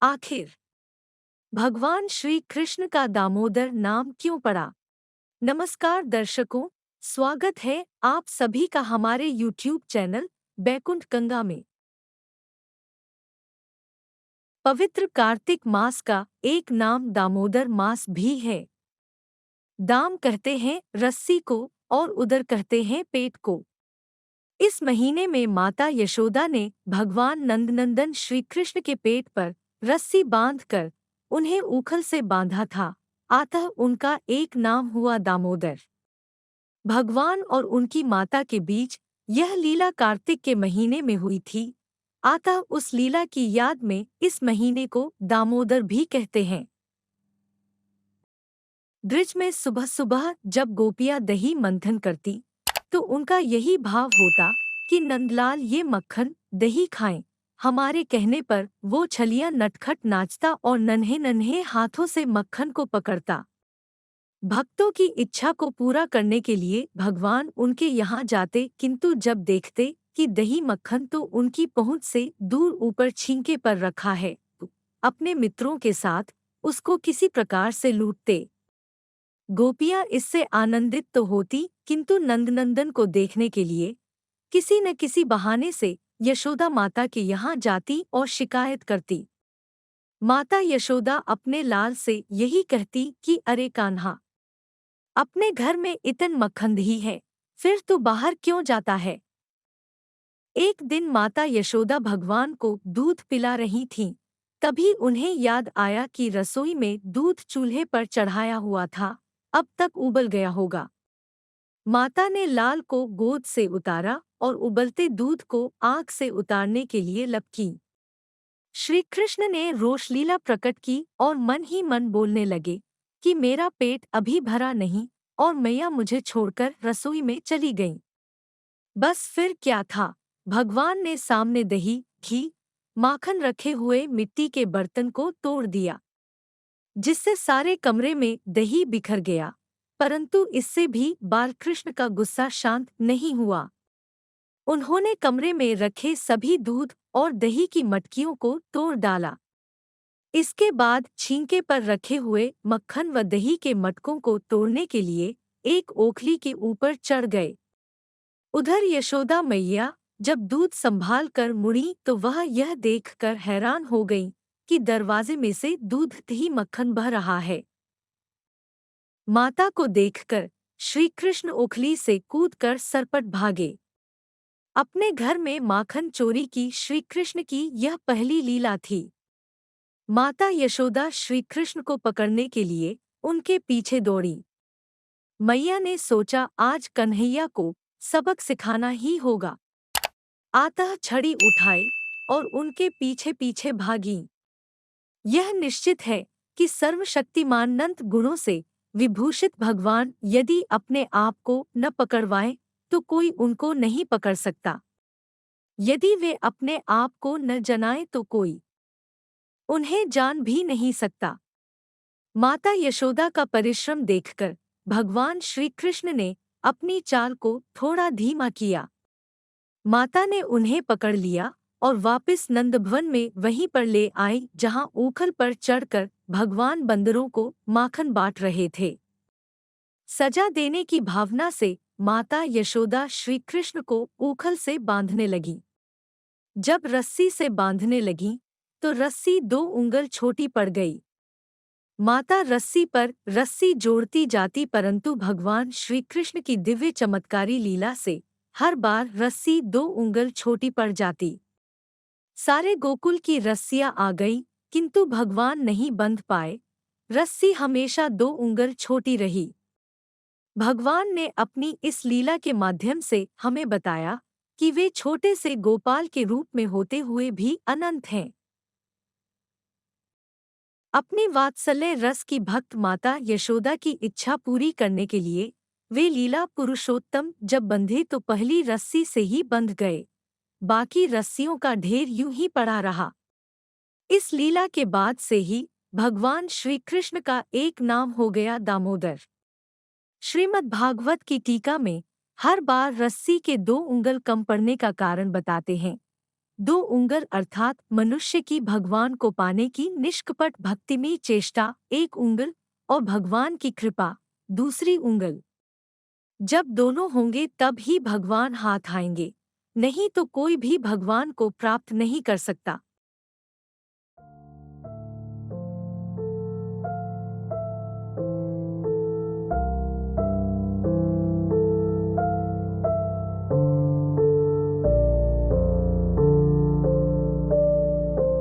आखिर भगवान श्री कृष्ण का दामोदर नाम क्यों पड़ा? नमस्कार दर्शकों, स्वागत है आप सभी का हमारे YouTube चैनल बैकुंठ गंगा में। पवित्र कार्तिक मास का एक नाम दामोदर मास भी है। दाम कहते हैं रस्सी को और उदर कहते हैं पेट को। इस महीने में माता यशोदा ने भगवान नंदनंदन श्री कृष्ण के पेट पर रस्सी बांधकर उन्हें ऊखल से बांधा था, अतः उनका एक नाम हुआ दामोदर। भगवान और उनकी माता के बीच यह लीला कार्तिक के महीने में हुई थी, अतः उस लीला की याद में इस महीने को दामोदर भी कहते हैं। ब्रिज में सुबह सुबह जब गोपियां दही मंथन करती तो उनका यही भाव होता कि नंदलाल ये मक्खन दही खाएं। हमारे कहने पर वो छलियां नटखट नाचता और नन्हे नन्हे हाथों से मक्खन को पकड़ता। भक्तों की इच्छा को पूरा करने के लिए भगवान उनके यहाँ जाते, किंतु जब देखते कि दही मक्खन तो उनकी पहुँच से दूर ऊपर छींके पर रखा है, तो अपने मित्रों के साथ उसको किसी प्रकार से लूटते। गोपियां इससे आनंदित तो होती, किंतु नंदनंदन को देखने के लिए किसी न किसी बहाने से यशोदा माता के यहाँ जाती और शिकायत करती। माता यशोदा अपने लाल से यही कहती कि अरे कान्हा, अपने घर में इतन मक्खन ही है, फिर तू बाहर क्यों जाता है? एक दिन माता यशोदा भगवान को दूध पिला रही थीं, तभी उन्हें याद आया कि रसोई में दूध चूल्हे पर चढ़ाया हुआ था, अब तक उबल गया होगा। माता ने लाल को गोद से उतारा और उबलते दूध को आँख से उतारने के लिए लपकी। श्री कृष्ण ने रोषलीला प्रकट की और मन ही मन बोलने लगे कि मेरा पेट अभी भरा नहीं और मैया मुझे छोड़कर रसोई में चली गईं। बस फिर क्या था, भगवान ने सामने दही, घी, माखन रखे हुए मिट्टी के बर्तन को तोड़ दिया, जिससे सारे कमरे में दही बिखर गया। परंतु इससे भी बालकृष्ण का गुस्सा शांत नहीं हुआ। उन्होंने कमरे में रखे सभी दूध और दही की मटकियों को तोड़ डाला। इसके बाद छींके पर रखे हुए मक्खन व दही के मटकों को तोड़ने के लिए एक ओखली के ऊपर चढ़ गए। उधर यशोदा मैया जब दूध संभाल कर मुड़ी तो वह यह देखकर हैरान हो गई कि दरवाजे में से दूध ही मक्खन बह रहा है। माता को देखकर श्री कृष्ण ओखली से कूदकर सरपट भागे। अपने घर में माखन चोरी की श्री कृष्ण की यह पहली लीला थी। माता यशोदा श्री कृष्ण को पकड़ने के लिए उनके पीछे दौड़ी। मैया ने सोचा आज कन्हैया को सबक सिखाना ही होगा, अतः छड़ी उठाई और उनके पीछे पीछे भागी। यह निश्चित है कि सर्वशक्तिमान अनंत गुणों से विभूषित भगवान यदि अपने आप को न पकड़वाएं तो कोई उनको नहीं पकड़ सकता। यदि वे अपने आप को न जनाएं तो कोई उन्हें जान भी नहीं सकता। माता यशोदा का परिश्रम देखकर भगवान श्री कृष्ण ने अपनी चाल को थोड़ा धीमा किया। माता ने उन्हें पकड़ लिया और वापस नंदभवन में वहीं पर ले आई जहां ऊखल पर चढ़कर भगवान बंदरों को माखन बांट रहे थे। सजा देने की भावना से माता यशोदा श्री कृष्ण को ऊखल से बांधने लगी। जब रस्सी से बांधने लगी तो रस्सी 2 उंगल छोटी पड़ गई। माता रस्सी पर रस्सी जोड़ती जाती, परंतु भगवान श्री कृष्ण की दिव्य चमत्कारी लीला से हर बार रस्सी 2 उंगल छोटी पड़ जाती। सारे गोकुल की रस्सियां आ गई, किंतु भगवान नहीं बंध पाए। रस्सी हमेशा 2 उंगल छोटी रही। भगवान ने अपनी इस लीला के माध्यम से हमें बताया कि वे छोटे से गोपाल के रूप में होते हुए भी अनंत हैं। अपनी वात्सल्य रस की भक्त माता यशोदा की इच्छा पूरी करने के लिए वे लीला पुरुषोत्तम जब बंधे तो पहली रस्सी से ही बंध गए, बाकी रस्सियों का ढेर यूं ही पड़ा रहा। इस लीला के बाद से ही भगवान श्री कृष्ण का एक नाम हो गया दामोदर। श्रीमद् भागवत की टीका में हर बार रस्सी के 2 उंगल कम पड़ने का कारण बताते हैं। दो उंगर अर्थात मनुष्य की भगवान को पाने की निष्कपट भक्तिमय चेष्टा एक उंगल, और भगवान की कृपा दूसरी उंगल। जब दोनों होंगे तब ही भगवान हाथ आएंगे, नहीं तो कोई भी भगवान को प्राप्त नहीं कर सकता।